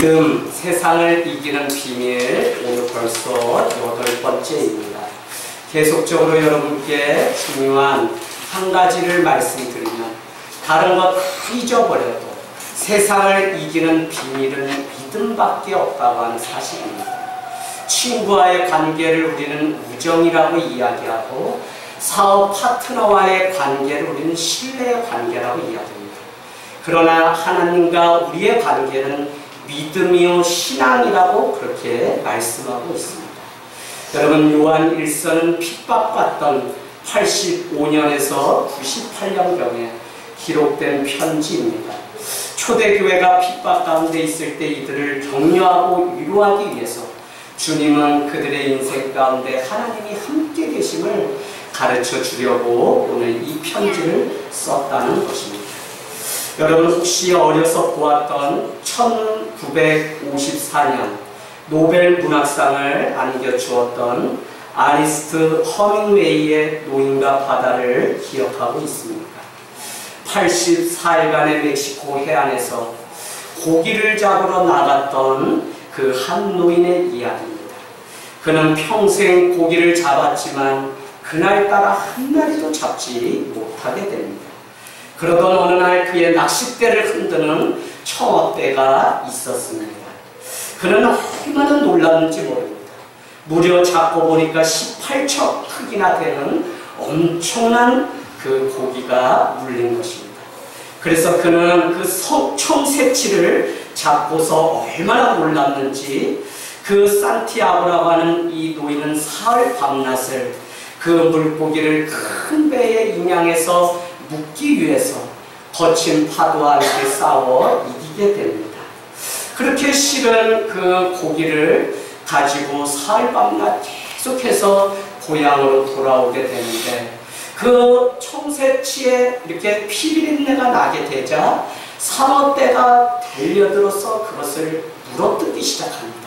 믿음, 세상을 이기는 비밀, 오늘 벌써 8번째입니다. 계속적으로 여러분께 중요한 한 가지를 말씀드리면 다른 것 다 잊어버려도 세상을 이기는 비밀은 믿음밖에 없다고 하는 사실입니다. 친구와의 관계를 우리는 우정이라고 이야기하고 사업 파트너와의 관계를 우리는 신뢰의 관계라고 이야기합니다. 그러나 하나님과 우리의 관계는 믿음이요 신앙이라고 그렇게 말씀하고 있습니다. 여러분, 요한 1서는 핍박받던 85년에서 98년경에 기록된 편지입니다. 초대교회가 핍박 가운데 있을 때 이들을 격려하고 위로하기 위해서 주님은 그들의 인생 가운데 하나님이 함께 계심을 가르쳐 주려고 오늘 이 편지를 썼다는 것입니다. 여러분, 혹시 어려서 보았던 1954년 노벨 문학상을 안겨주었던 아리스트 허밍웨이의 노인과 바다를 기억하고 있습니까? 84일간의 멕시코 해안에서 고기를 잡으러 나갔던 그 한 노인의 이야기입니다. 그는 평생 고기를 잡았지만 그날따라 한 마리도 잡지 못하게 됩니다. 그러던 어느 날 그의 낚싯대를 흔드는 청어떼가 있었습니다. 그는 얼마나 놀랐는지 모릅니다. 무려 잡고 보니까 18척 크기나 되는 엄청난 그 고기가 물린 것입니다. 그래서 그는 그 청새치를 잡고서 얼마나 놀랐는지 그 산티아고라고 하는 이 노인은 사흘 밤낮을 그 물고기를 큰 배에 인양해서 묻기 위해서 거친 파도와 함께 싸워 이기게 됩니다. 그렇게 실은 그 고기를 가지고 사흘 밤낮 계속해서 고향으로 돌아오게 되는데 그 청새치에 이렇게 피비린내가 나게 되자 상어떼가 달려들어서 그것을 물어뜯기 시작합니다.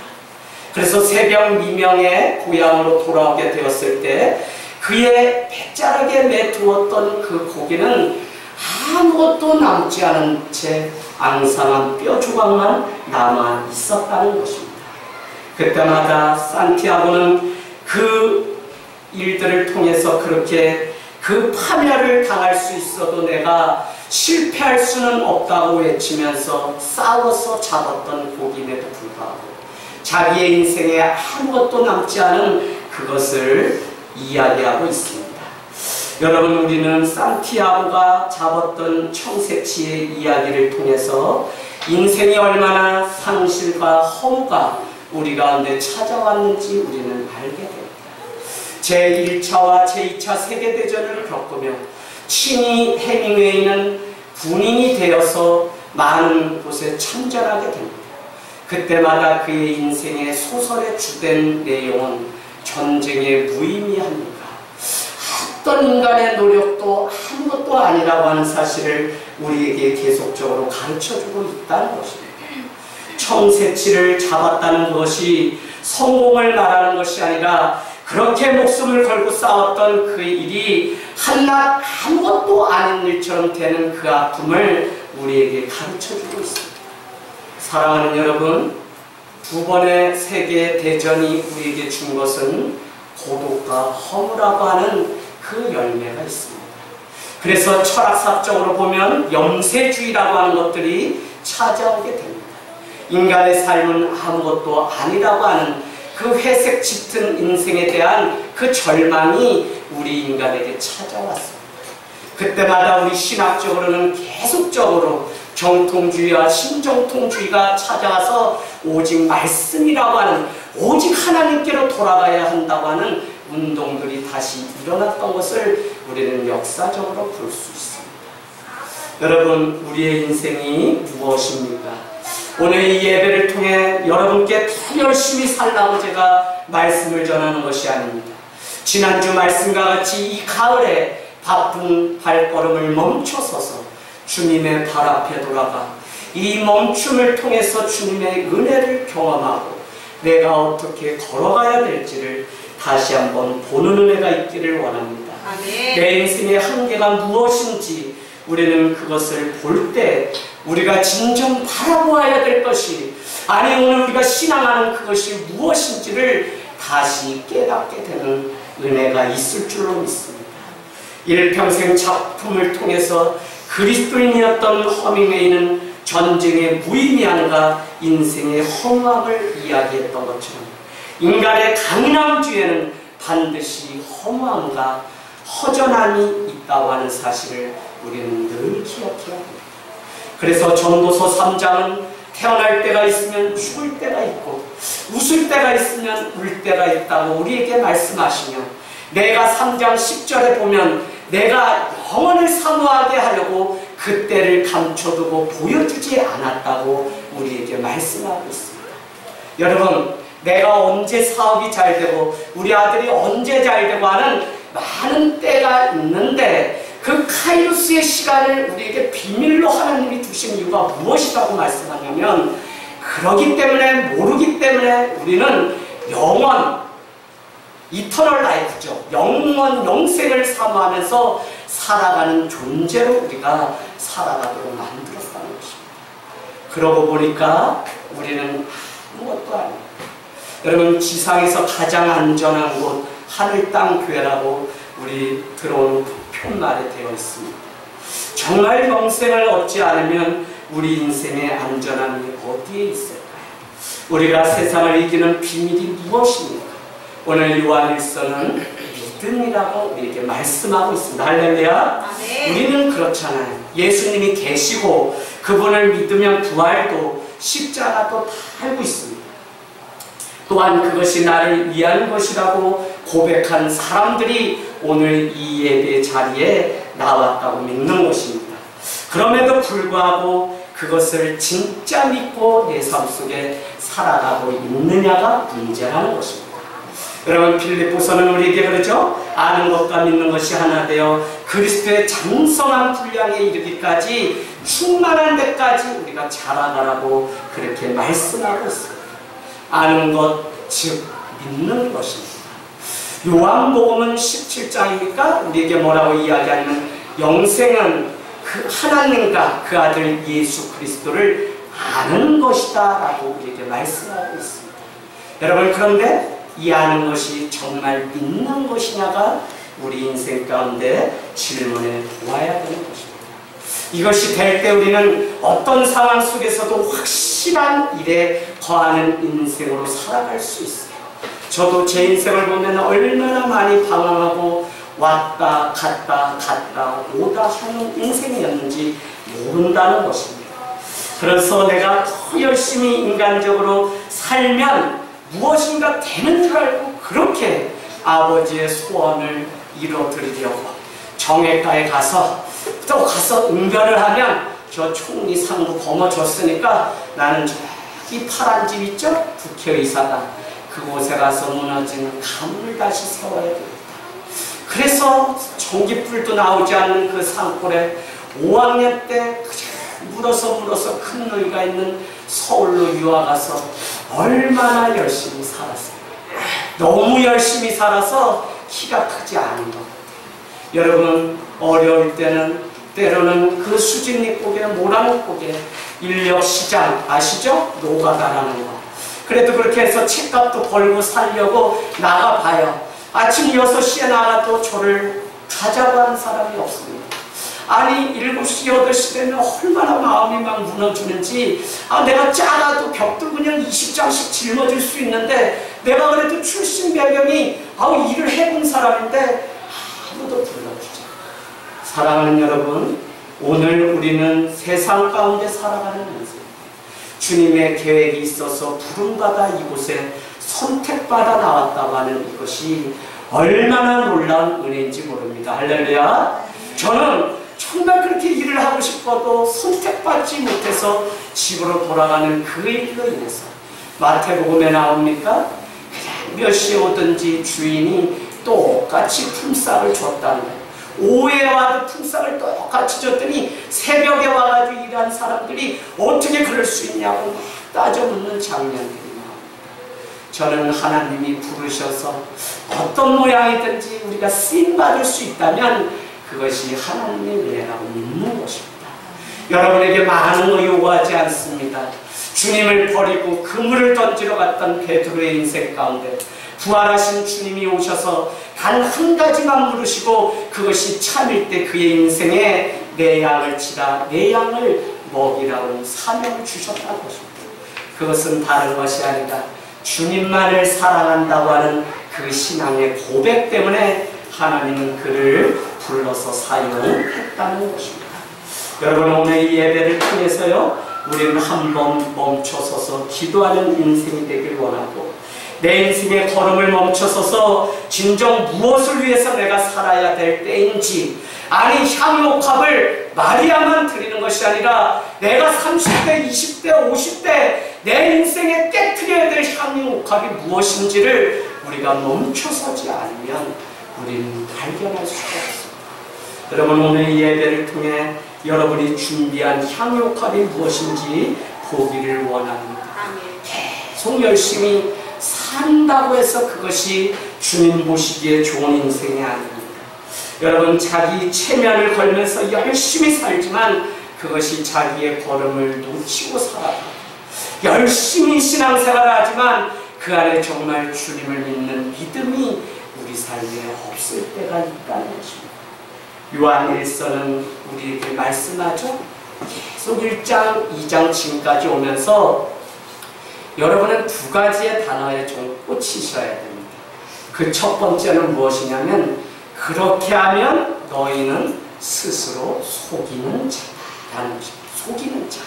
그래서 새벽 미명에 고향으로 돌아오게 되었을 때 그의 배자락에 매두었던 그 고기는 아무것도 남지 않은 채 앙상한 뼈 조각만 남아 있었다는 것입니다. 그때마다 산티아고는 그 일들을 통해서 그렇게 그 파멸을 당할 수 있어도 내가 실패할 수는 없다고 외치면서 싸워서 잡았던 고기임에도 불구하고 자기의 인생에 아무것도 남지 않은 그것을 이야기하고 있습니다. 여러분, 우리는 산티아고가 잡았던 청새치의 이야기를 통해서 인생이 얼마나 상실과 허무가 우리 가운데 찾아왔는지 우리는 알게 됩니다. 제1차와 제2차 세계대전을 겪으며 친히 해밍웨이는 군인이 되어서 많은 곳에 참전하게 됩니다. 그때마다 그의 인생의 소설의 주된 내용은 전쟁의 무의미함입니다. 어떤 인간의 노력도 아무것도 아니라고 하는 사실을 우리에게 계속적으로 가르쳐주고 있다는 것입니다. 청새치를 잡았다는 것이 성공을 말하는 것이 아니라 그렇게 목숨을 걸고 싸웠던 그 일이 한낱 아무것도 아닌 일처럼 되는 그 아픔을 우리에게 가르쳐주고 있습니다. 사랑하는 여러분, 두 번의 세계대전이 우리에게 준 것은 고독과 허무라고 하는 그 열매가 있습니다. 그래서 철학사적으로 보면 염세주의라고 하는 것들이 찾아오게 됩니다. 인간의 삶은 아무것도 아니라고 하는 그 회색 짙은 인생에 대한 그 절망이 우리 인간에게 찾아왔습니다. 그때마다 우리 신학적으로는 계속적으로 정통주의와 신정통주의가 찾아와서 오직 말씀이라고 하는 오직 하나님께로 돌아가야 한다고 하는 운동들이 다시 일어났던 것을 우리는 역사적으로 볼 수 있습니다. 여러분, 우리의 인생이 무엇입니까? 오늘 이 예배를 통해 여러분께 더 열심히 살라고 제가 말씀을 전하는 것이 아닙니다. 지난주 말씀과 같이 이 가을에 바쁜 발걸음을 멈춰서서 주님의 발 앞에 돌아가 이 멈춤을 통해서 주님의 은혜를 경험하고 내가 어떻게 걸어가야 될지를 다시 한번 보는 은혜가 있기를 원합니다. 내 인생의 한계가 무엇인지 우리는 그것을 볼 때 우리가 진정 바라보아야 될 것이 아니 오늘 우리가 신앙하는 그것이 무엇인지를 다시 깨닫게 되는 은혜가 있을 줄로 믿습니다. 일평생 작품을 통해서 그리스도인이었던 허밍웨이는 전쟁의 무의미함과 인생의 허무함을 이야기했던 것처럼 인간의 강인함 뒤에는 반드시 허무함과 허전함이 있다고 하는 사실을 우리는 늘 기억해야 합니다. 그래서 전도서 3장은 태어날 때가 있으면 죽을 때가 있고 웃을 때가 있으면 울 때가 있다고 우리에게 말씀하시며, 내가 3장 10절에 보면 내가 영원을 사모하게 하려고 그때를 감춰두고 보여주지 않았다고 우리에게 말씀하고 있습니다. 여러분, 내가 언제 사업이 잘 되고 우리 아들이 언제 잘 되고 하는 많은 때가 있는데, 그 카이로스의 시간을 우리에게 비밀로 하나님이 두신 이유가 무엇이라고 말씀하냐면, 그러기 때문에, 모르기 때문에 우리는 영원, 이터널 라이프죠. 영원, 영생을 사모하면서 살아가는 존재로 우리가 살아가도록 만들었다는 것입니다. 그러고 보니까 우리는 아무것도 아닙니다. 여러분, 지상에서 가장 안전한 곳 하늘 땅 교회라고 우리 들어온 표말에 되어 있습니다. 정말 영생을 얻지 않으면 우리 인생의 안전함이 어디에 있을까요? 우리가 세상을 이기는 비밀이 무엇입니까? 오늘 요한일서는 믿음이라고 우리에게 말씀하고 있습니다. 할렐루야. 우리는 그렇잖아요. 예수님이 계시고 그분을 믿으면 부활도 십자가도 다 알고 있습니다. 또한 그것이 나를 위한 것이라고 고백한 사람들이 오늘 이 예배 자리에 나왔다고 믿는 것입니다. 그럼에도 불구하고 그것을 진짜 믿고 내 삶 속에 살아가고 있느냐가 문제라는 것입니다. 여러분, 빌립보서는 우리에게 그러죠? 아는 것과 믿는 것이 하나 되어 그리스도의 장성한 분량에 이르기까지 충만한 데까지 우리가 자라가라고 그렇게 말씀하고 있습니다. 아는 것, 즉 믿는 것입니다. 요한복음은 17장이니까 우리에게 뭐라고 이야기하냐면, 영생은 그 하나님과 그 아들 예수 그리스도를 아는 것이다 라고 우리에게 말씀하고 있습니다. 여러분, 그런데 이 아는 것이 정말 믿는 것이냐가 우리 인생 가운데 질문해 보아야 되는 것입니다. 이것이 될 때 우리는 어떤 상황 속에서도 확실한 일에 거하는 인생으로 살아갈 수 있어요. 저도 제 인생을 보면 얼마나 많이 방황하고 왔다 갔다 갔다 오다 하는 인생이었는지 모른다는 것입니다. 그래서 내가 더 열심히 인간적으로 살면 무엇인가 되는 줄 알고 그렇게 아버지의 소원을 이뤄드리려고 정외과에 가서 또 가서 응변을 하면 저 총리 상도 거머쥐었으니까 나는 저기 파란 집 있죠? 국회의사가 그곳에 가서 무너진 가문을 다시 세워야 됩니다. 그래서 전기불도 나오지 않는 그 산골에 5학년 때 물어서 큰 너희가 있는 서울로 유학 가서 얼마나 열심히 살았어요. 너무 열심히 살아서 키가 크지 않은 것 같아요. 여러분, 어려울 때는 때로는 그 수진잎 고개, 모라잎 고개, 인력시장 아시죠? 노가다라는 거. 그래도 그렇게 해서 책값도 벌고 살려고 나가봐요. 아침 6시에 나가도 저를 가자고 하는 사람이 없습니다. 아니 7시, 8시 되면 얼마나 마음이 막 무너지는지, 내가 작아도 벽돌 그냥 20장씩 짊어질 수 있는데 내가 그래도 출신 배경이 일을 해본 사람인데 아무도 불러주지 않아요. 사랑하는 여러분, 오늘 우리는 세상 가운데 살아가는 인생, 주님의 계획이 있어서 부름받아 이곳에 선택받아 나왔다고 하는 이것이 얼마나 놀라운 은혜인지 모릅니다. 할렐루야. 저는 정말 그렇게 일을 하고 싶어도 선택받지 못해서 집으로 돌아가는 그 일로 인해서 마태복음에 나옵니까? 그냥 몇 시에 오든지 주인이 똑같이 품삯을 줬다는 거예요. 오후에 와도 품삯을 똑같이 줬더니 새벽에 와가지고 일한 사람들이 어떻게 그럴 수 있냐고 따져 묻는 장면들이 나옵니다. 저는 하나님이 부르셔서 어떤 모양이든지 우리가 쓰임받을 수 있다면 그것이 하나님의 은혜라고 믿는 것입니다. 여러분에게 많은 거 요구하지 않습니다. 주님을 버리고 그물을 던지러 갔던 베드로의 인생 가운데 부활하신 주님이 오셔서 단 한 가지만 물으시고 그것이 참일 때 그의 인생에 내 양을 치라, 내 양을 먹이라는 사명을 주셨다는 것입니다. 그것은 다른 것이 아니라 주님만을 사랑한다고 하는 그 신앙의 고백 때문에 하나님은 그를 불러서 사용했다는 것입니다. 여러분, 오늘 이 예배를 통해서요, 우리는 한번 멈춰서서 기도하는 인생이 되길 원하고, 내 인생의 걸음을 멈춰서서 진정 무엇을 위해서 내가 살아야 될 때인지, 아니 향유옥합을 마리아만 드리는 것이 아니라 내가 30대, 20대, 50대 내 인생에 깨트려야 될 향유옥합이 무엇인지를 우리가 멈춰서지 않으면 우리는 발견할 수가 없습니다. 여러분, 오늘 이 예배를 통해 여러분이 준비한 향유옥합이 무엇인지 보기를 원합니다. 계속 열심히 산다고 해서 그것이 주님 보시기에 좋은 인생이 아닙니다. 여러분, 자기 체면을 걸면서 열심히 살지만 그것이 자기의 걸음을 놓치고 살아가고, 열심히 신앙생활을 하지만 그 안에 정말 주님을 믿는 믿음이 우리 삶에 없을 때가 있다는 것입니다. 요한 1서는 우리에게 말씀하죠. 계속 1장, 2장 지금까지 오면서 여러분은 두 가지의 단어에 좀 꽂히셔야 됩니다. 그 첫 번째는 무엇이냐면, 그렇게 하면 너희는 스스로 속이는 자라는 것입니다. 속이는 자.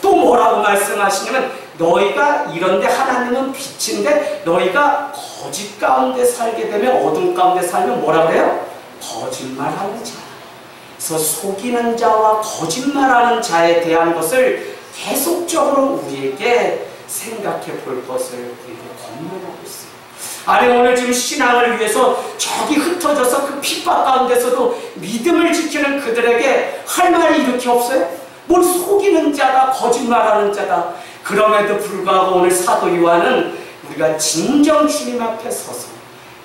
또 뭐라고 말씀하시냐면, 너희가 이런데 하나님은 빛인데 너희가 거짓 가운데 살게 되면, 어둠 가운데 살면 뭐라 그래요? 거짓말하는 자. 그래서 속이는 자와 거짓말하는 자에 대한 것을 계속적으로 우리에게 생각해 볼 것을 우리에게 권면하고 있어요. 아니, 오늘 지금 신앙을 위해서 저기 흩어져서 그 핍박 가운데서도 믿음을 지키는 그들에게 할 말이 이렇게 없어요? 뭘 속이는 자다, 거짓말하는 자다. 그럼에도 불구하고 오늘 사도 요한은 우리가 진정 주님 앞에 서서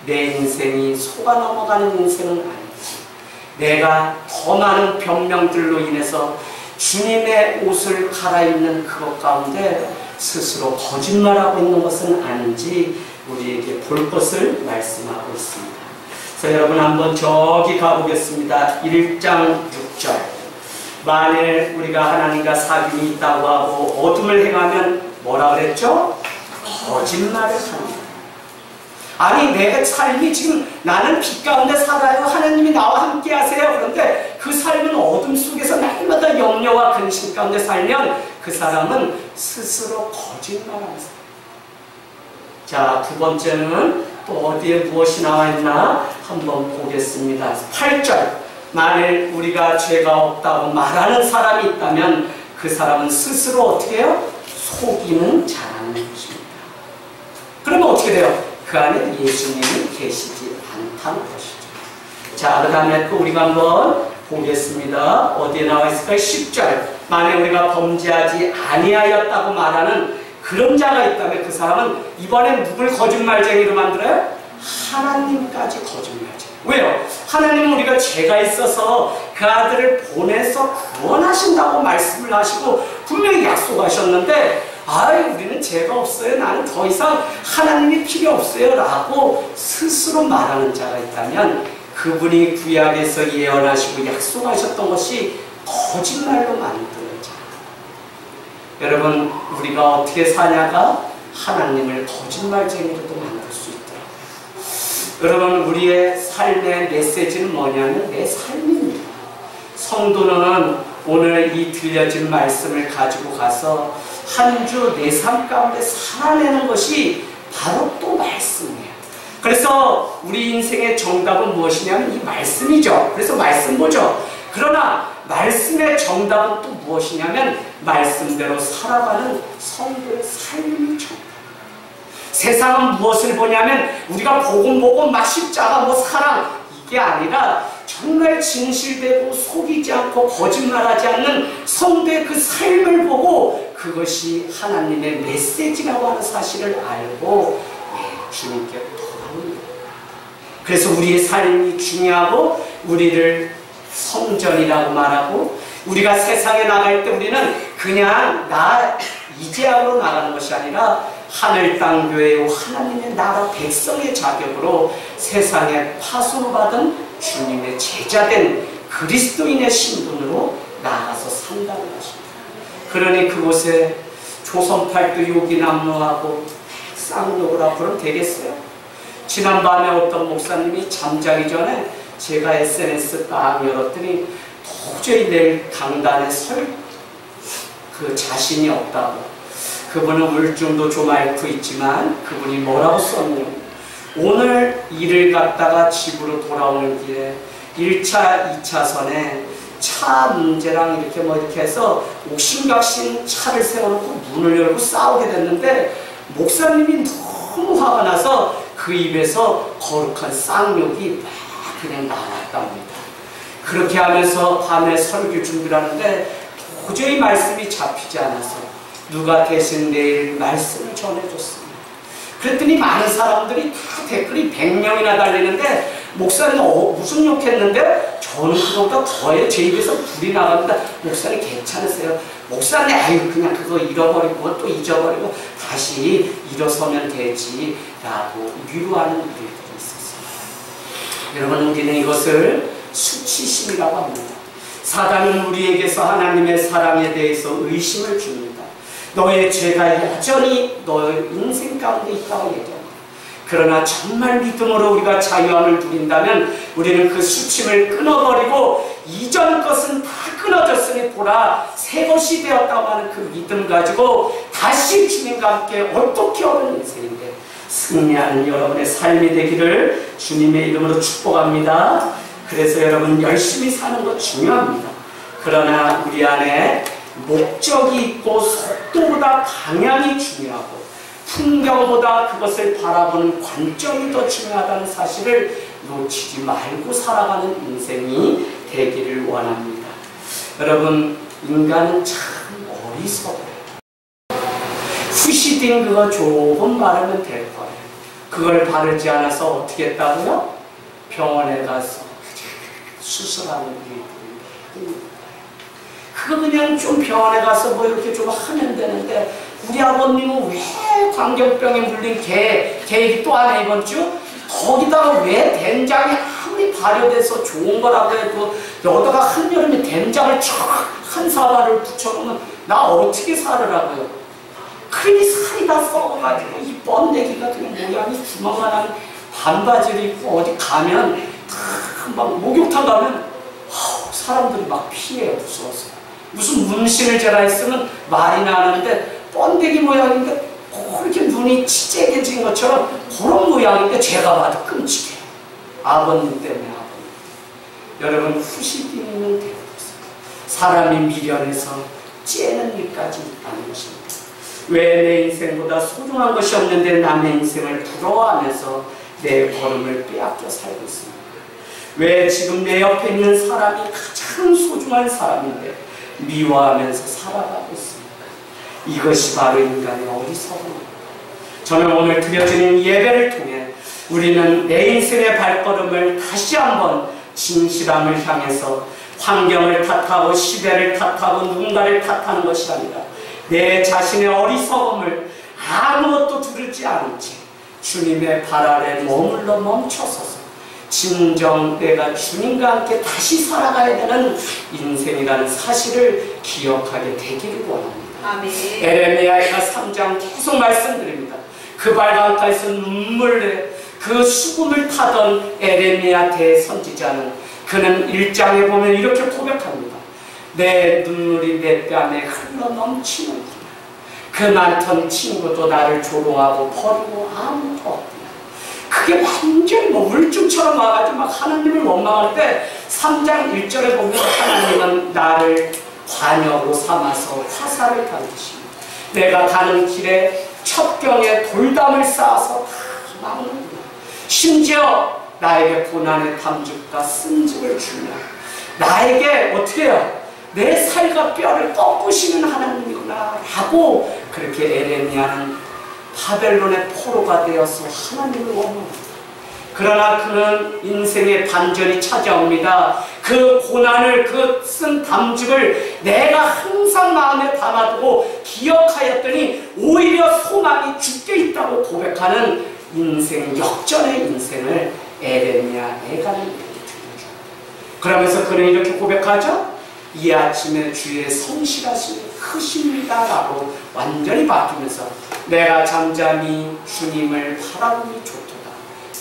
내 인생이 속아 넘어가는 인생은 아니지, 내가 더 많은 변명들로 인해서 주님의 옷을 갈아입는 그것 가운데 스스로 거짓말하고 있는 것은 아닌지 우리에게 볼 것을 말씀하고 있습니다. 그래서 여러분, 한번 저기 가보겠습니다. 1장 6절. 만일 우리가 하나님과 사귐이 있다고 하고 어둠을 행하면 뭐라 그랬죠? 거짓말을 합니다. 아니, 내 삶이 지금 나는 빛 가운데 살아요, 하나님이 나와 함께 하세요. 그런데 그 삶은 어둠 속에서 날마다 염려와 근심 가운데 살면 그 사람은 스스로 거짓말하는 사람. 자, 두 번째는 또 어디에 무엇이 나와 있나 한번 보겠습니다. 8절. 만일 우리가 죄가 없다고 말하는 사람이 있다면 그 사람은 스스로 어떻게 해요? 속이는 자라는 것입니다. 그러면 어떻게 돼요? 그 안에 예수님이 계시지 않다는 것이죠. 자, 그 다음에 또 우리가 한번 보겠습니다. 어디에 나와 있을까요? 10절. 만약 우리가 범죄하지 아니하였다고 말하는 그런 자가 있다면 그 사람은 이번엔 누굴 거짓말쟁이로 만들어요? 하나님까지 거짓말쟁이. 왜요? 하나님은 우리가 죄가 있어서 그 아들을 보내서 구원하신다고 말씀을 하시고 분명히 약속하셨는데, 우리는 죄가 없어요, 나는 더 이상 하나님이 필요 없어요 라고 스스로 말하는 자가 있다면 그분이 구약에서 예언하시고 약속하셨던 것이 거짓말로 만드는 자. 여러분, 우리가 어떻게 사냐가 하나님을 거짓말쟁이로도 만들 수 있더라고요. 여러분, 우리의 삶의 메시지는 뭐냐면 내 삶입니다. 성도는 오늘 이 들려진 말씀을 가지고 가서 한 주 내 삶 가운데 살아내는 것이 바로 또 말씀이에요. 그래서 우리 인생의 정답은 무엇이냐면 이 말씀이죠. 그래서 말씀 보죠. 그러나 말씀의 정답은 또 무엇이냐면 말씀대로 살아가는 성도의 삶이 정답. 세상은 무엇을 보냐면 우리가 복음 보고 막 십자가 뭐 사랑 이게 아니라 정말 진실되고 속이지 않고 거짓말하지 않는 성도의 그 삶을 보고 그것이 하나님의 메시지라고 하는 사실을 알고 주님께 돌아옵니다. 그래서 우리의 삶이 중요하고 우리를 성전이라고 말하고, 우리가 세상에 나갈 때 우리는 그냥 나 이제함으로 나가는 것이 아니라 하늘 땅 교회요 하나님의 나라 백성의 자격으로 세상에 파수로 받은 주님의 제자된 그리스도인의 신분으로 나가서 산다는 것입니다. 그러니 그곳에 조선팔도 욕이 난무하고 쌍욕을 앞으로는 되겠어요? 지난밤에 어떤 목사님이 잠자기 전에 제가 SNS 딱 열었더니 도저히 내일 강단에 설 그 자신이 없다고. 그분은 우울증도 좀 앓고 있지만 그분이 뭐라고 썼냐면, 오늘 일을 갔다가 집으로 돌아오는 길에 1차, 2차선에 차 문제랑 이렇게 이렇게 해서 옥신각신 차를 세워놓고 문을 열고 싸우게 됐는데 목사님이 너무 화가 나서 그 입에서 거룩한 쌍욕이 막 그냥 나왔답니다. 그렇게 하면서 밤에 설교 준비를 하는데 도저히 말씀이 잡히지 않아서 누가 대신 내일 말씀을 전해줬습니다. 그랬더니 많은 사람들이 다 댓글이 100명이나 달리는데 목사님 무슨 욕했는데 저는 그거보다 더해요. 제 입에서 불이 나갑니다. 목사님 괜찮으세요? 목사님 아유 그냥 그거 잃어버리고 또 잊어버리고 다시 일어서면 되지 라고 위로하는 일들이 있었어요. 여러분, 우리는 이것을 수치심이라고 합니다. 사단은 우리에게서 하나님의 사랑에 대해서 의심을 줍니다. 너의 죄가 여전히 너의 인생 가운데 있다고 얘기합니다. 그러나 정말 믿음으로 우리가 자유함을 누린다면 우리는 그 수침을 끊어버리고 이전 것은 다 끊어졌으니 보라 새 것이 되었다고 하는 그 믿음 가지고 다시 주님과 함께 어떻게 오는 인생인데 승리하는 여러분의 삶이 되기를 주님의 이름으로 축복합니다. 그래서 여러분 열심히 사는 것 중요합니다. 그러나 우리 안에 목적이 있고 속도보다 방향이 중요하고 풍경보다 그것을 바라보는 관점이 더 중요하다는 사실을 놓치지 말고 살아가는 인생이 되기를 원합니다. 여러분, 인간은 참 어리석어요. 후시딘 그거 조금 바르면 될 거예요. 그걸 바르지 않아서 어떻게 했다고요? 병원에 가서 수술하는 일들이 그거 그냥 좀 병원에 가서 뭐 이렇게 좀 하면 되는데 우리 아버님은 왜 광견병에 물린 계획이 또 하나 이번 주 거기다가 왜 된장이 아무리 발효돼서 좋은 거라고 해도 여기다가 한여름에 된장을 촥 한 사발을 붙여놓으면 나 어떻게 살으라고요? 그러니 살이 다 썩어가지고 이 번데기가 그냥 모양이 주먹만한 반바지를 입고 어디 가면 막 목욕탕 가면 사람들이 막 피해요. 무서워서. 무슨 문신을 제가 했으면 말이 나는데 번데기 모양인데 그렇게 눈이 찌개진 것처럼 그런 모양인데 제가 봐도 끔찍해요. 아버님 때문에 아버님. 여러분 후시딘은 되었어요. 사람이 미련해서 째는 일까지 있다는 것입니다. 왜 내 인생보다 소중한 것이 없는데 남의 인생을 부러워하면서 내 걸음을 빼앗겨 살고 있습니다. 왜 지금 내 옆에 있는 사람이 가장 소중한 사람인데 미워하면서 살아가고 있습니까? 이것이 바로 인간의 어리석음입니다. 저는 오늘 드려지는 예배를 통해 우리는 내 인생의 발걸음을 다시 한번 진실함을 향해서 환경을 탓하고 시대를 탓하고 누군가를 탓하는 것이 아니라 내 자신의 어리석음을 아무것도 두르지 않은 채 주님의 발 아래 머물러 멈춰서서 진정 내가 주님과 함께 다시 살아가야 되는 인생이라는 사실을 기억하게 되기를 원합니다. 아멘. 에레미야가 3장 계속 말씀드립니다. 그 발강가에서 눈물 내 그 수금을 타던 에레미야 대선지자는 그는 1장에 보면 이렇게 고백합니다. 내 눈물이 내 뺨에 흘러 넘치는구나. 그 많던 친구도 나를 조롱하고 버리고 아무도 없구나. 그게 완전히 우울증처럼 와가지고 막 하나님을 원망할 때 3장 1절에 보면 하나님은 나를 관역으로 삼아서 화살을 던지십니다. 내가 가는 길에 첩경에 돌담을 쌓아서 다 막는구나. 심지어 나에게 고난의 담즙과 쓴즙을 주며 나에게 어떻게 해요? 내 살과 뼈를 꺾으시는 하나님이구나 라고 그렇게 에레미야는 바벨론의 포로가 되어서 하나님을 원망합니다. 그러나 그는 인생의 반전이 찾아옵니다. 그 고난을, 그 쓴 담즙을 내가 항상 마음에 담아두고 기억하였더니 오히려 소망이 죽게 있다고 고백하는 인생, 역전의 인생을 에레미야 애가는 그러면서 그는 이렇게 고백하죠. 이 아침에 주의 성실하심이 크십니다 라고 완전히 바뀌면서 내가 잠잠히 주님을 바라보니 좋도다.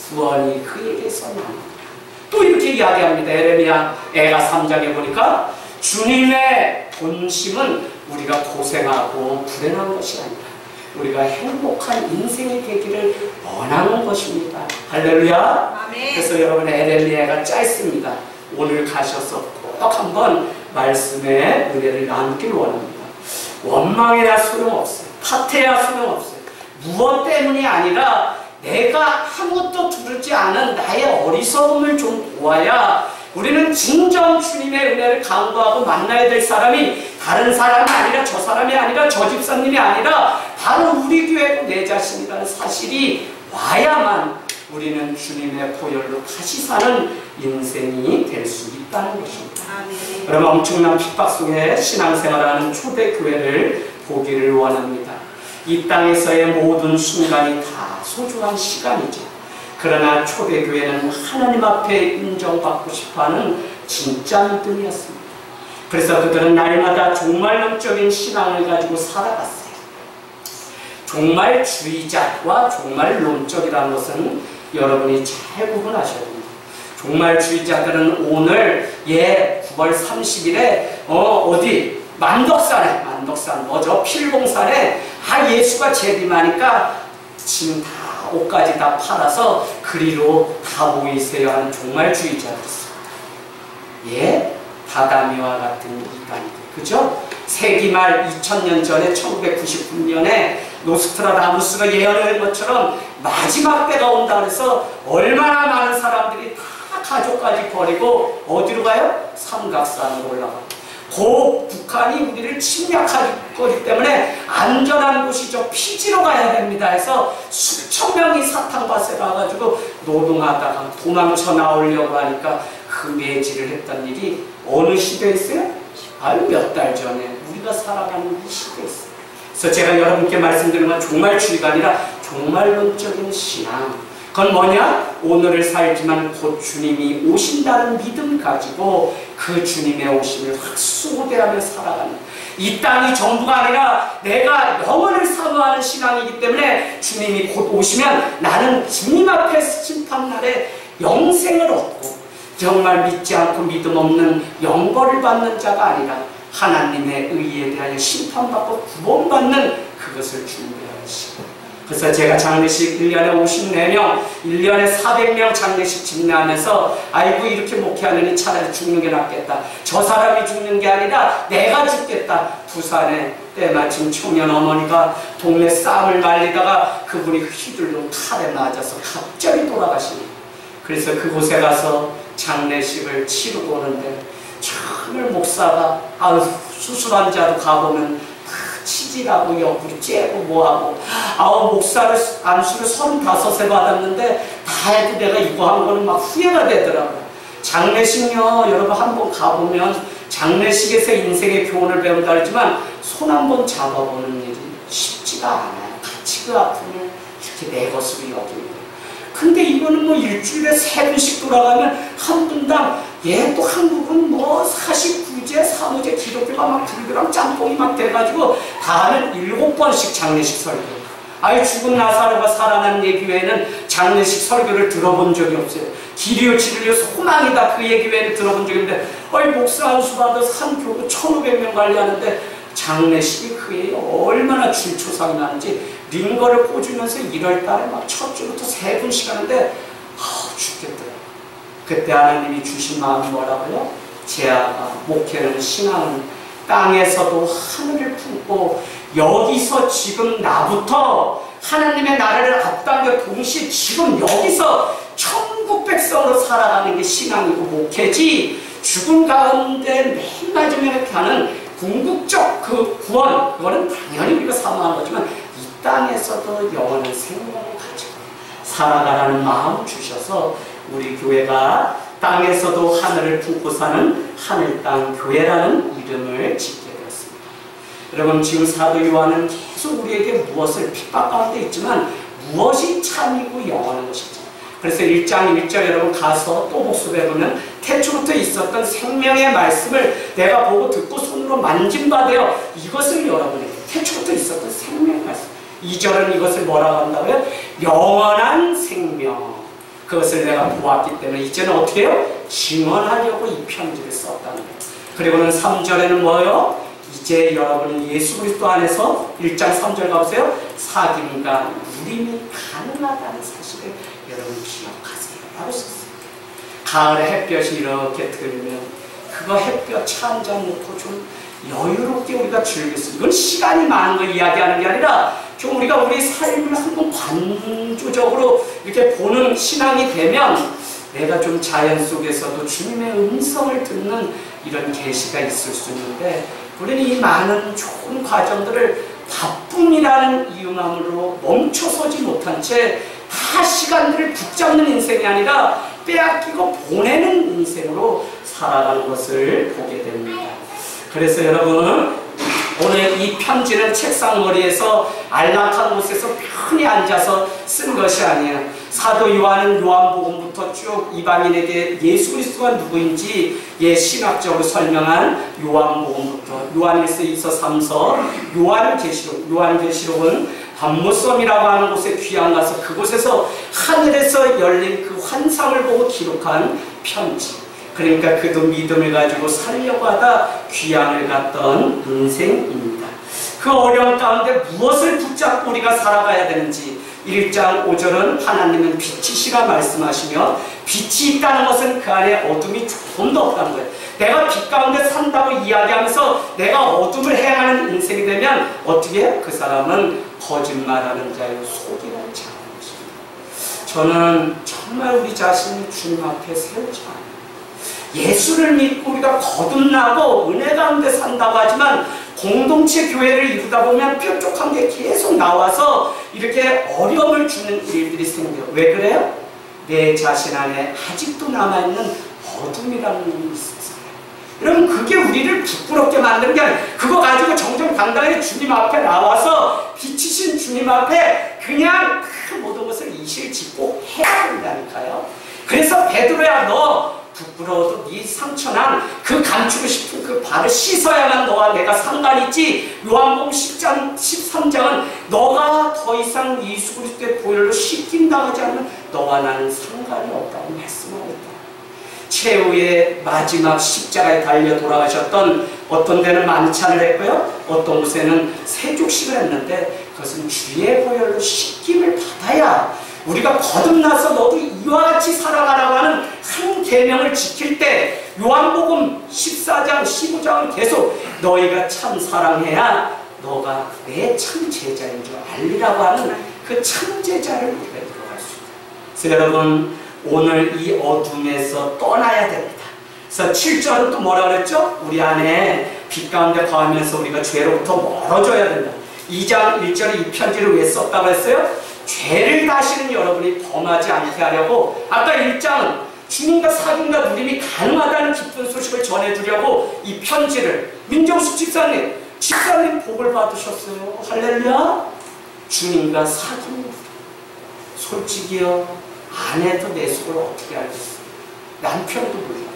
구원이 그에게서 나옵니다. 또 이렇게 이야기합니다. 에레미야 애가 3장에 보니까 주님의 본심은 우리가 고생하고 불행한 것이 아니라 우리가 행복한 인생이 되기를 원하는 것입니다. 할렐루야. 아멘. 그래서 여러분 에레미야가 짧습니다. 오늘 가셔서 꼭 한번 말씀의 은혜를 나누길 원합니다. 원망해야 소용없어요. 파태야 소용없어요. 무엇 때문이 아니라 내가 아무것도 두르지 않은 나의 어리석음을 좀 보아야 우리는 진정 주님의 은혜를 강구하고 만나야 될 사람이 다른 사람이 아니라 저 사람이 아니라 저 집사님이 아니라 바로 우리 교회고 내 자신이라는 사실이 와야만 우리는 주님의 보혈로 다시 사는 인생이 될 수 있다는 것입니다. 그럼 엄청난 핍박 속에 신앙생활하는 초대교회를 보기를 원합니다. 이 땅에서의 모든 순간이 다 소중한 시간이죠. 그러나 초대교회는 하나님 앞에 인정받고 싶어하는 진짜 믿음이었습니다. 그래서 그들은 날마다 종말론적인 신앙을 가지고 살아갔어요. 종말주의자와 종말론적이라는 것은 여러분이 잘 구분하셔야 됩니다. 종말주의자들은 오늘 9월 30일에 어디 만덕산 뭐죠? 필봉산에 예수가 재림하니까 지금 다 옷까지 다 팔아서 그리로 다 모이세요 하는 종말주의자였습니다. 다다미와 같은 이단들, 그죠? 세기말 2000년 전에 1999년에 노스트라다무스가 예언한 것처럼 마지막 때가 온다 그래서 얼마나 많은 사람들이 다 가족까지 버리고 어디로 가요? 삼각산으로 올라가요. 북한이 우리를 침략할 거기 때문에 안전한 곳이죠. 피지로 가야 됩니다 해서 수천 명이 사탕밭에 가가지고 노동하다가 도망쳐 나오려고 하니까 그 매질을 했던 일이 어느 시대에 있어요? 아유 몇 달 전에 우리가 살아가는 이 시대에 있어요. 그래서 제가 여러분께 말씀드리는 건 종말주의가 아니라 종말론적인 신앙. 그건 뭐냐? 오늘을 살지만 곧 주님이 오신다는 믿음 가지고 그 주님의 오심을 확소대하며 살아가는 이 땅이 전부가 아니라 내가 영원을 사모하는 신앙이기 때문에 주님이 곧 오시면 나는 주님 앞에 심판날에 영생을 얻고 정말 믿지 않고 믿음 없는 영벌을 받는 자가 아니라 하나님의 의에 대하여 심판받고 구원받는 그것을 준비하시고 그래서 제가 장례식 1년에 54명, 1년에 400명 장례식 집례하면서 아이고 이렇게 목회하느니 차라리 죽는 게 낫겠다. 저 사람이 죽는 게 아니라 내가 죽겠다. 부산에 때마침 청년 어머니가 동네 쌈을 말리다가 그분이 휘둘러 칼에 맞아서 갑자기 돌아가시네요. 그래서 그곳에 가서 장례식을 치르고 오는데 정말 목사가 수술 환자도 가보면 치질하고 옆구리 째고 뭐하고 목사를 안수를 35세 받았는데 다 해도 내가 이거 한 거는 막 후회가 되더라고요. 장례식요 여러분 한번 가보면 장례식에서 인생의 교훈을 배운다 그러지만 손 한번 잡아보는 일이 쉽지가 않아요. 같이 그 아픔을 이렇게 내 것으로 여기는 거예요. 근데 이거는 뭐 일주일에 3분씩 돌아가면 한 분당 또 한국은 뭐 49제, 3호제 기독교가 막 불교랑 짬뽕이 막 돼가지고 다 하면 7번씩 장례식 설교. 죽은 나사로가 살아난 얘기 외에는 장례식 설교를 들어본 적이 없어요. 길이요 지리요 소망이다 그 얘기 외에는 들어본 적이 없는데 목사 안수 받아서 한 교구 1500명 관리하는데 장례식이 그에 얼마나 줄초상이 나는지 링거를 꽂으면서 1월달에 막 첫 주부터 3분씩 하는데 죽겠더라고요. 그때 하나님이 주신 마음이 뭐라고요? 제아가 목회는 신앙은 땅에서도 하늘을 품고 여기서 지금 나부터 하나님의 나라를 앞당겨 동시에 지금 여기서 천국 백성으로 살아가는 게 신앙이고 목회지 죽은 가운데 맨 마지막에 이렇게 하는 궁극적 그 구원 그거는 당연히 우리가 사모하는 거지만 이 땅에서도 영원한 생명을 가지고 살아가라는 마음 주셔서 우리 교회가 땅에서도 하늘을 품고 사는 하늘땅 교회라는 이름을 짓게 되었습니다. 여러분, 지금 사도 요한은 계속 우리에게 무엇을 핍박 가운데 있지만 무엇이 참이고 영원한 것인지, 그래서 1장 1절 여러분 가서 또 복습해 보면 태초부터 있었던 생명의 말씀을 내가 보고 듣고 손으로 만짐받아요. 이것을 여러분에게 태초부터 있었던 생명의 말씀. 2절은 이것을 뭐라고 한다고요? 영원한 생명. 그것을 내가 보았기 때문에 이제는 어떻게 해요? 증언하려고 이 편지를 썼다는 거예요. 그리고는 3절에는 뭐예요? 이제 여러분이 예수 그리스도 안에서 1장 3절 가보세요. 사귐과 누림이 가능하다는 사실을 여러분 기억하세요. 라고 썼어요. 가을에 햇볕이 이렇게 들면 그거 햇볕 차 한 잔 놓고 좀 여유롭게 우리가 즐겼어요. 이건 시간이 많은 걸 이야기하는 게 아니라 좀 우리가 우리 삶을 한번 관조적으로 이렇게 보는 신앙이 되면 내가 좀 자연 속에서도 주님의 음성을 듣는 이런 계시가 있을 수 있는데, 우리는 이 많은 좋은 과정들을 바쁨이라는 이유만으로 멈춰서지 못한 채 다 시간들을 붙잡는 인생이 아니라 빼앗기고 보내는 인생으로 살아가는 것을 보게 됩니다. 그래서 여러분, 오늘 이 편지는 책상머리에서 안락한 곳에서 편히 앉아서 쓴 것이 아니에요. 사도 요한은 요한복음부터 쭉 이방인에게 예수 그리스도가 누구인지 신학적으로 설명한 요한복음부터 요한일서, 2서, 3서, 요한계시록, 요한계시록은 밤모섬이라고 하는 곳에 귀양 가서 그곳에서 하늘에서 열린 그 환상을 보고 기록한 편지. 그러니까 그도 믿음을 가지고 살려고 하다 귀양을 갔던 인생입니다. 그 어려움 가운데 무엇을 붙잡고 우리가 살아가야 되는지 1장 5절은 하나님은 빛이시라 말씀하시며, 빛이 있다는 것은 그 안에 어둠이 조금도 없다는 거예요. 내가 빛 가운데 산다고 이야기하면서 내가 어둠을 행하는 인생이 되면 어떻게 해요? 그 사람은 거짓말하는 자요 속이는 자인 것입니다. 저는 정말 우리 자신을 주님 앞에 세우지 않아요. 예수를 믿고 우리가 거듭나고 은혜 가운데 산다고 하지만 공동체 교회를 이루다 보면 뾰족한 게 계속 나와서 이렇게 어려움을 주는 일들이 생겨요. 왜 그래요? 내 자신 안에 아직도 남아있는 어둠이라는 놈이 있어서. 여러분, 그게 우리를 부끄럽게 만드는 게 아니에요. 그거 가지고 정정당당히 주님 앞에 나와서 빛이신 주님 앞에 그냥 그 모든 것을 이실직고 해야 된다니까요. 그래서 베드로야, 너 부끄러워도 네 상처난 그 감추고 싶은 그 발을 씻어야만 너와 내가 상관이 있지. 요한복음 10장 13장은 너가 더 이상 예수 그리스도의 보혈로 씻긴다고 하지 않으면 너와 나는 상관이 없다고 말씀하고 있다. 최후의 마지막 십자가에 달려 돌아가셨던, 어떤 데는 만찬을 했고요, 어떤 곳에는 세족식을 했는데 그것은 주의 보혈로 씻김을 받아야 우리가 거듭나서 너도 이와 같이 살아가라고 하는 한 계명을 지킬 때, 요한복음 14장 15장은 계속 너희가 참 사랑해야 너가 내 참 제자인 줄 알리라고 하는 그 참 제자를 우리가 들어갈 수 있다. 그래서 여러분, 오늘 이 어둠에서 떠나야 됩니다. 그래서 7절은 또 뭐라 그랬죠? 우리 안에 빛 가운데 거하면서 우리가 죄로부터 멀어져야 된다. 2장 1절에 이 편지를 왜 썼다고 했어요? 죄를 다시는 여러분이 범하지 않게 하려고. 아까 1장은 주님과 사귐과 누림이 가능하다는 기쁜 소식을 전해주려고 이 편지를. 민정숙 집사님 복을 받으셨어요. 할렐루야. 주님과 사귐. 솔직히요, 아내도 내 속을 어떻게 알겠어요? 남편도 몰라요.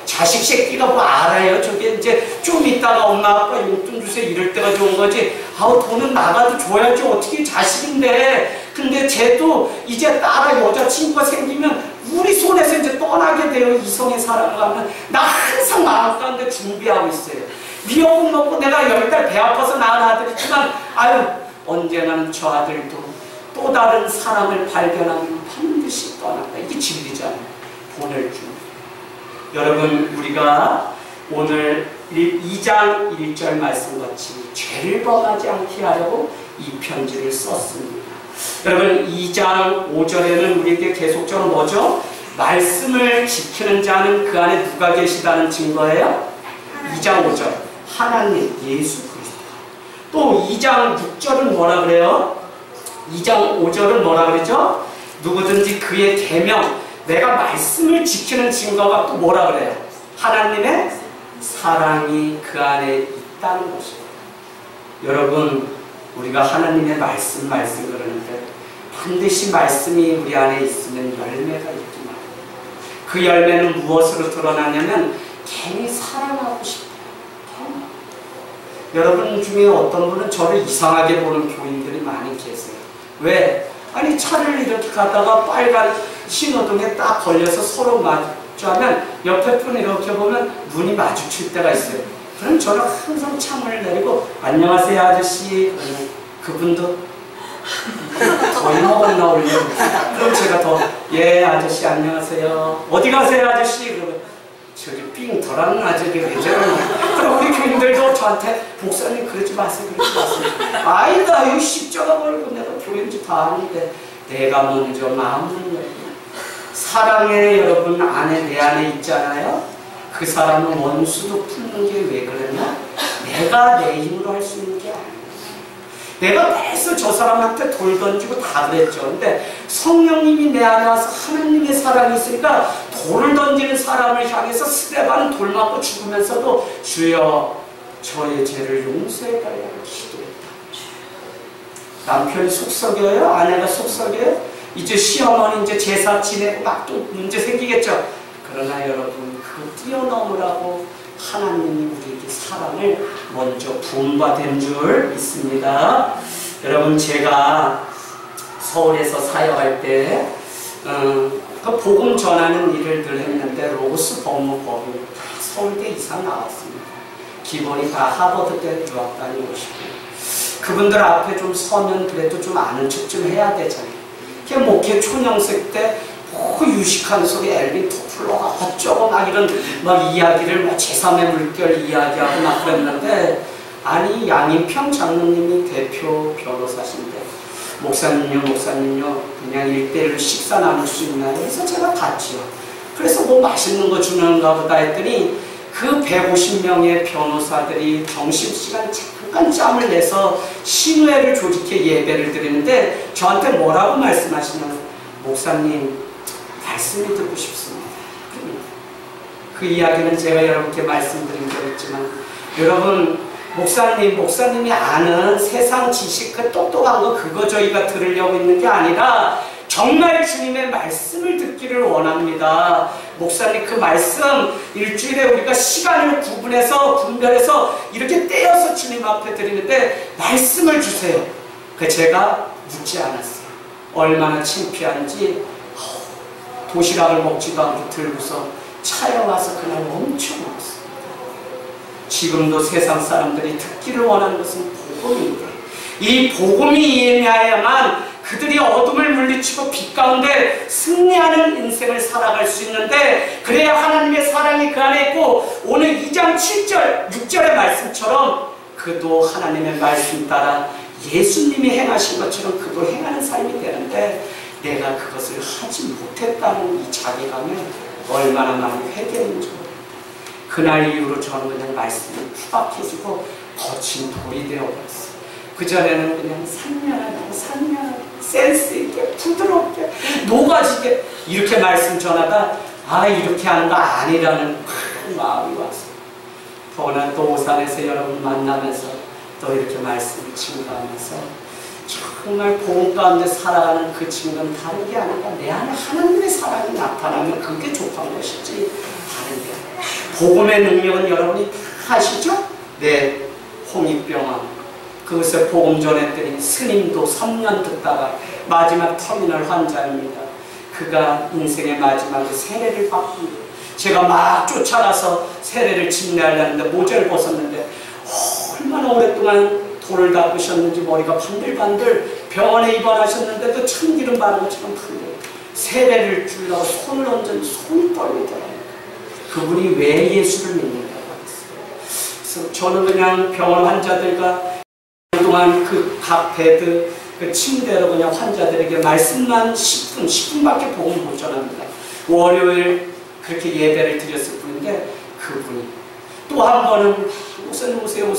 자식 새끼가 뭐 알아요? 저게 이제 좀 있다가 엄마 아빠 용돈 주세요 이럴 때가 좋은 거지. 아우, 돈은 나가도 줘야지, 어떻게 자식인데. 근데 쟤도 이제 딸아 여자친구가 생기면 우리 손에서 이제 떠나게 돼요. 이성의 사랑을 하면. 나 항상 마음 가운데 준비하고 있어요. 미역국 먹고 내가 10달 배 아파서 낳은 아들이지만, 아유, 언젠가는 저 아들도 또 다른 사람을 발견하면 반드시 떠난다. 이게 진리잖아요. 보낼 줄. 여러분, 우리가 오늘 2장 1절 말씀같이 죄를 범하지 않게 하려고 이 편지를 썼습니다. 여러분, 2장 5절에는 우리에게 계속적으로 뭐죠? 말씀을 지키는 자는 그 안에 누가 계시다는 증거예요? 2장 5절 하나님 예수 그리스도. 또 2장 6절은 뭐라 그래요? 2장 5절은 뭐라 그러죠? 누구든지 그의 계명, 내가 말씀을 지키는 증거가 또 뭐라 그래요? 하나님의 사랑이 그 안에 있다는 것입니다. 여러분, 우리가 하나님의 말씀 그러는데 반드시 말씀이 우리 안에 있으면 열매가 있기만 합니다. 그 열매는 무엇으로 드러나냐면 괜히 사랑하고 싶어요. 여러분 중에 어떤 분은 저를 이상하게 보는 교인들이 많이 계세요. 왜? 아니 차를 이렇게 가다가 빨간 신호등에 딱 걸려서 서로 마주하면 옆에 분 이렇게 보면 눈이 마주칠 때가 있어요. 그럼 저는 항상 창문을 내리고 안녕하세요 아저씨 그러면 그분도 거의 먹었나 올려고 그럼 제가 더 예 아저씨 안녕하세요 어디 가세요 아저씨 그러면 저기 삥 덜한 아저씨 왜 저러나 그럼 우리 교인들도 저한테 목사님 그러지 마세요 아니다 이 십자가 걸고 내가 교인지 다 아는데 내가 먼저 마음을 열고 사랑의 여러분 안에 내 안에 있잖아요. 그 사람은 원수도 품는 게 왜 그러냐? 내가 내 힘으로 할 수 있는 게 아니에요. 내가 매서 저 사람한테 돌 던지고 다 그랬죠. 근데 성령님이 내 안에 와서 하나님의 사랑이 있으니까 돌을 던지는 사람을 향해서 스데반은 돌 맞고 죽으면서도 주여 저의 죄를 용서해달라고 기도했다. 남편이 속썩여요? 아내가 속썩여요? 이제 시어머니 이제 제사 지내고 막 또 문제 생기겠죠. 그러나 여러분 그 뛰어넘으라고 하나님이 우리에게 사랑을 먼저 부음받은 줄 믿습니다. 여러분 제가 서울에서 사역할 때 그 복음 전하는 일을 늘 했는데 로스 법무법이 다 서울대 이상 나왔습니다. 기본이 다 하버드대 유학 다녀오시고 그분들 앞에 좀 서면 그래도 좀 아는 척 좀 해야 되잖아요. 그게 목회 초년생 때 유식한 소리 엘빈 토플러가 어쩌고 막 이런 막 이야기를 막 제3의 물결 이야기하고 막 그랬는데 아니 양인평 장로님이 대표 변호사신데 목사님요 그냥 1대1로 식사 나눌 수 있나요? 그래서 제가 갔지요. 그래서 뭐 맛있는 거 주는가 보다 했더니 그 150명의 변호사들이 점심시간 잠깐 짬을 내서 신회를 조직해 예배를 드리는데 저한테 뭐라고 말씀하시냐면 목사님 말씀이 듣고 싶습니다. 그 이야기는 제가 여러분께 말씀드린 적 있지만 여러분 목사님이 아는 세상 지식 그 똑똑한 거 그거 저희가 들으려고 있는 게 아니라 정말 주님의 말씀을 듣기를 원합니다. 목사님 그 말씀 일주일에 우리가 시간을 분별해서 이렇게 떼어서 주님 앞에 드리는데 말씀을 주세요. 그 제가 묻지 않았어요. 얼마나 창피한지 도시락을 먹지도 않고 들고서 차에 와서 그날 엄청 먹었습니다. 지금도 세상 사람들이 듣기를 원하는 것은 복음인데 이 복음이 임해야만 그들이 어둠을 물리치고 빛 가운데 승리하는 인생을 살아갈 수 있는데 그래야 하나님의 사랑이 그 안에 있고 오늘 2장 7절 6절의 말씀처럼 그도 하나님의 말씀 따라 예수님이 행하신 것처럼 그도 행하는 삶이 되는데 내가 그것을 하지 못했다는 이 자괴감에 얼마나 많이 회개했는지 모릅니다. 그날 이후로 저는 그냥 말씀을 투박해지고 거친 돌이 되어버렸어요. 그전에는 그냥 산면하게 센스 있게 부드럽게 녹아지게 이렇게 말씀 전하다 이렇게 하는 거 아니라는 큰 마음이 왔어요. 오늘 또 오산에서 여러분 만나면서 또 이렇게 말씀을 증거하면서 정말 복음 가운데 살아가는 그 증거는 다른 게 아니라 내 안에 하나님의 사랑이 나타나면 그게 족한 것이지 다른 게 아니라 복음의 능력은 여러분이 다 아시죠? 네, 홍익병원 그것에 복음 전했더니 스님도 3년 듣다가 마지막 터미널 환자입니다. 그가 인생의 마지막에 세례를 받고 제가 막 쫓아가서 세례를 집례하려는데 모자를 벗었는데 얼마나 오랫동안 돌을 닦으셨는지 머리가 반들반들 병원에 입원하셨는데도 참기름 바른 것처럼 반들 세례를 주려고 손을 얹은 손이 떨리더라고요. 그분이 왜 예수를 믿는다고 하겠어요. 그래서 저는 그냥 병원 환자들과 그동안 그 각 베드 그 침대로 그냥 환자들에게 말씀만 10분밖에 복음 못 전합니다. 월요일 그렇게 예배를 드렸을 뿐인데 그분이 또 한 번은 목사님 오세요.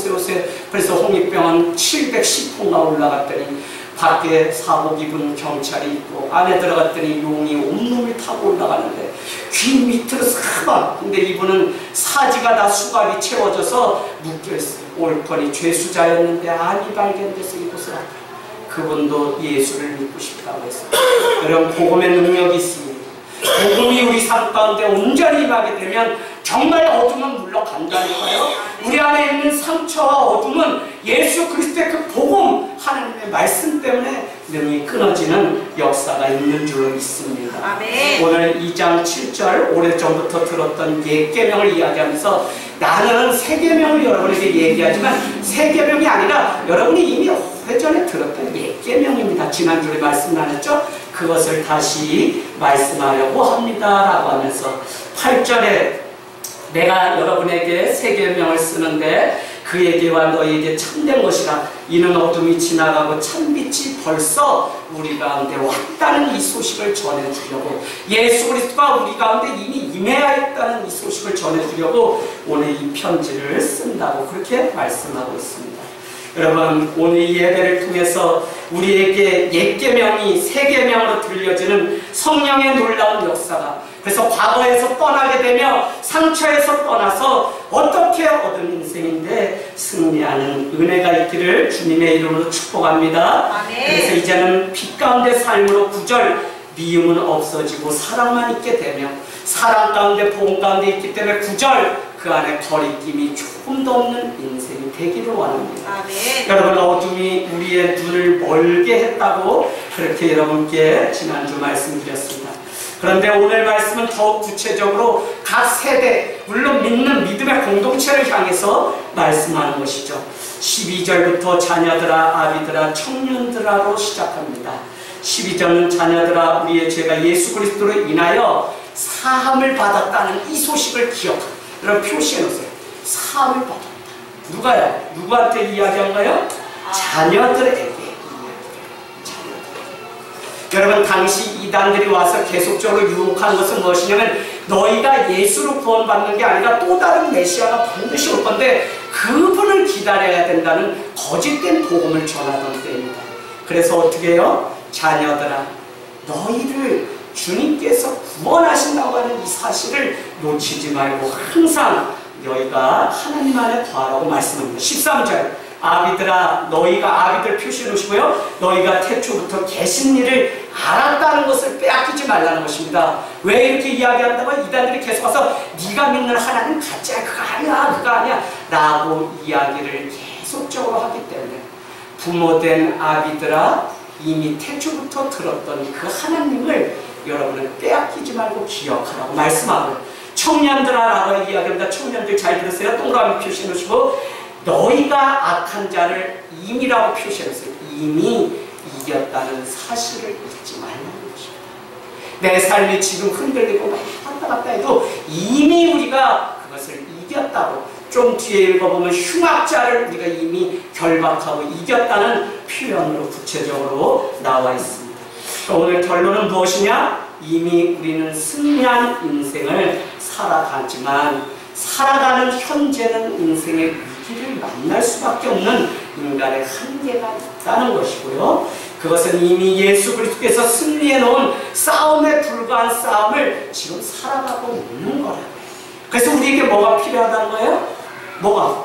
그래서 홍익병원 710호가 올라갔더니 밖에 사복 입은 경찰이 있고 안에 들어갔더니 용이 온몸을 타고 올라가는데 귀 밑으로 사방. 근데 이분은 사지가 다 수갑이 채워져서 묶여있어요. 올건이 죄수자였는데 안이 발견돼서 이곳을 왔다. 그분도 예수를 믿고 싶다고 했어요. 여러분, 복음의 능력이 있습니다. 복음이 우리 삶 가운데 온전히 임하게 되면 정말 어둠은 물러간다니까요. 우리 안에 있는 상처와 어둠은 예수 그리스도의 그 복음, 하나님의 말씀 때문에 능히 끊어지는 역사가 있는 줄로 믿습니다. 아멘. 오늘 2장 7절 오래전부터 들었던 옛 계명을 이야기하면서 나는 새 계명을 여러분에게 얘기하지만 새 계명이 아니라 여러분이 이미 오래전에 들었던 옛 계명입니다. 지난주에 말씀 나눴죠? 그것을 다시 말씀하려고 합니다 라고 하면서 8절에 내가 여러분에게 새 계명을 쓰는데 그에게와 너에게 참된 것이라. 이는 어둠이 지나가고 참빛이 벌써 우리 가운데 왔다는 이 소식을 전해주려고, 예수 그리스도가 우리 가운데 이미 임해야 했다는 이 소식을 전해주려고 오늘 이 편지를 쓴다고 그렇게 말씀하고 있습니다. 여러분, 오늘 이 예배를 통해서 우리에게 옛 계명이 새 계명으로 들려지는 성령의 놀라운 역사가, 그래서 과거에서 떠나게 되며 상처에서 떠나서 어떻게 얻은 인생인데 승리하는 은혜가 있기를 주님의 이름으로 축복합니다. 아멘. 그래서 이제는 빛 가운데 삶으로 9절 미움은 없어지고 사랑만 있게 되며, 사랑 가운데 복음 가운데 있기 때문에 9절 그 안에 거리낌이 조금도 없는 인생이 되기를 원합니다. 아멘. 여러분, 어둠이 우리의 눈을 멀게 했다고 그렇게 여러분께 지난주 말씀드렸습니다. 그런데 오늘 말씀은 더욱 구체적으로 각 세대, 물론 믿는 믿음의 공동체를 향해서 말씀하는 것이죠. 12절부터 자녀들아, 아비들아, 청년들아로 시작합니다. 12절은 자녀들아, 우리의 죄가 예수 그리스도로 인하여 사함을 받았다는 이 소식을 기억합니다. 여러분, 표시해 놓으세요. 사함을 받았다. 누가요? 누구한테 이야기한가요? 자녀들에게. 여러분, 당시 이단들이 와서 계속적으로 유혹하는 것은 무엇이냐면 너희가 예수로 구원받는 게 아니라 또 다른 메시아가 반드시 올 건데 그분을 기다려야 된다는 거짓된 복음을 전하던 때입니다. 그래서 어떻게 해요? 자녀들아, 너희를 주님께서 구원하신다고 하는 이 사실을 놓치지 말고 항상 너희가 하나님 안에 거하라고 말씀합니다. 13절 아비들아, 너희가, 아비들 표시해 놓으시고요, 너희가 태초부터 계신 일을 알았다는 것을 빼앗기지 말라는 것입니다. 왜 이렇게 이야기한다고? 이단들이 계속 와서 네가 믿는 하나님 가짜야, 그거 아니야, 그거 아니야 라고 이야기를 계속적으로 하기 때문에 부모된 아비들아, 이미 태초부터 들었던 그 하나님을 여러분은 빼앗기지 말고 기억하라고 말씀하고요. 청년들아 라고 이야기합니다. 청년들 잘 들으세요. 동그라미 표시해 놓으시고 너희가 악한 자를 이미라고 표시했어요. 이미 이겼다는 사실을 잊지 말라는 것입니다. 내 삶이 지금 흔들리고 왔다 갔다 해도 이미 우리가 그것을 이겼다고, 좀 뒤에 읽어보면 흉악자를 우리가 이미 결박하고 이겼다는 표현으로 구체적으로 나와 있습니다. 오늘 결론은 무엇이냐? 이미 우리는 승리한 인생을 살아가지만 살아가는 현재는 인생의 위기를 만날 수밖에 없는 인간의 한계가 있다는 것이고요. 그것은 이미 예수 그리스도께서 승리해 놓은 싸움에 불과한 싸움을 지금 살아가고 있는 거예요. 그래서 우리에게 뭐가 필요하다는 거예요? 뭐가?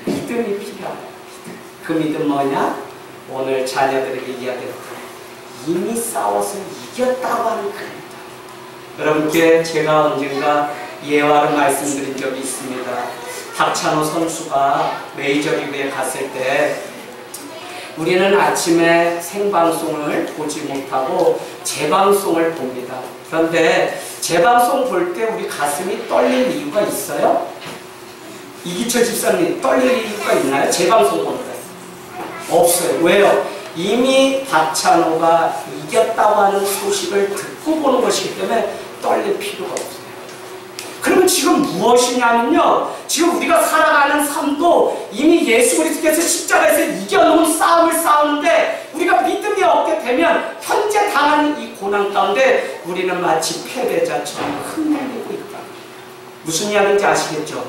믿음이 필요하다. 그 믿음 뭐냐? 오늘 자녀들에게 이야기했다. 이미 싸워서 이겼다고 하는 그 믿음. 여러분께 제가 언젠가 예화를 말씀드린 적이 있습니다. 박찬호 선수가 메이저리그에 갔을 때 우리는 아침에 생방송을 보지 못하고 재방송을 봅니다. 그런데 재방송 볼 때 우리 가슴이 떨릴 이유가 있어요? 이기철 집사님, 떨릴 이유가 있나요? 재방송 볼 때? 없어요. 왜요? 이미 박찬호가 이겼다고 하는 소식을 듣고 보는 것이기 때문에 떨릴 필요가 없어요. 그러면 지금 무엇이냐면요, 지금 우리가 살아가는 삶도 이미 예수 그리스도께서 십자가에서 이겨놓은 싸움을 싸우는데 우리가 믿음이 없게 되면 현재 당하는 이 고난 가운데 우리는 마치 패배자처럼 흔들리고 있다. 무슨 이야기인지 아시겠죠?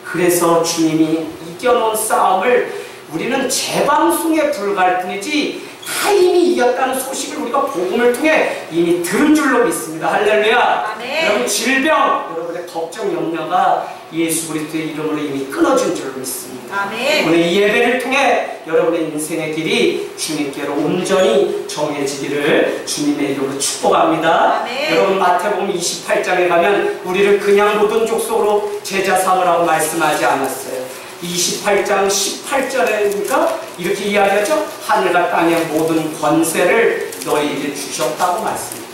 그래서 주님이 이겨놓은 싸움을 우리는 재방송에 불과할 뿐이지 다 이미 이겼다는 소식을 우리가 복음을 통해 이미 들은 줄로 믿습니다. 할렐루야. 아멘. 여러분 질병, 여러분의 걱정, 염려가 예수 그리스도의 이름으로 이미 끊어진 줄로 믿습니다. 아멘. 오늘 이 예배를 통해 여러분의 인생의 길이 주님께로 온전히 정해지기를 주님의 이름으로 축복합니다. 아멘. 여러분 마태복음 28장에 가면 우리를 그냥 모든 족속으로 제자 삼으라고 말씀하지 않았어요. 28장 18절에니까 이렇게 이야기하죠. 하늘과 땅의 모든 권세를 너희에게 주셨다고 말씀합니다.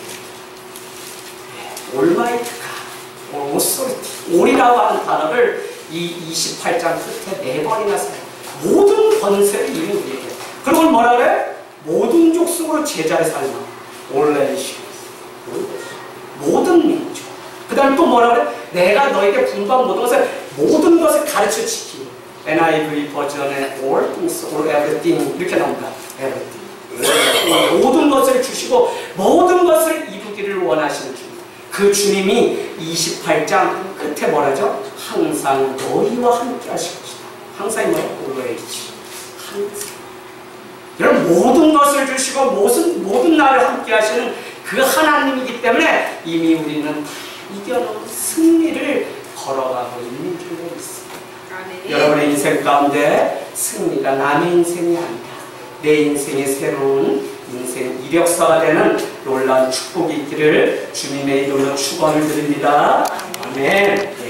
올마이트가 오소리티, 올이라고 하는 단어를 이 28장 끝에 4번이나 써요. 모든 권세를 이미 우리에게. 그리고 뭐라 그래? 모든 족속으로 제자를 살마. 올레이시. 모든 민족. 그 다음에 또 뭐라 그래? 내가 너에게 분부한 모든 것을 가르쳐 지키고. NIV 버전에 all things, all everything 이렇게 나옵니다. everything. 모든 것을 주시고 모든 것을 이루기를 원하시는 주님. 그 주님이 28장 끝에 뭐라죠? 항상 너희와 함께 하실 것이다. 항상이 뭐예요? always. 항상. 여러분 모든 것을 주시고 모든 날을 함께 하시는 그 하나님이기 때문에 이미 우리는 이겨놓은 승리를 걸어가고 있는 줄로 믿습니다. 아멘. 여러분의 인생 가운데 승리가 남의 인생이 아니라 내 인생의 새로운 인생 이력서가 되는 놀라운 축복이 있기를 주님의 이름으로 축원을 드립니다. 아멘.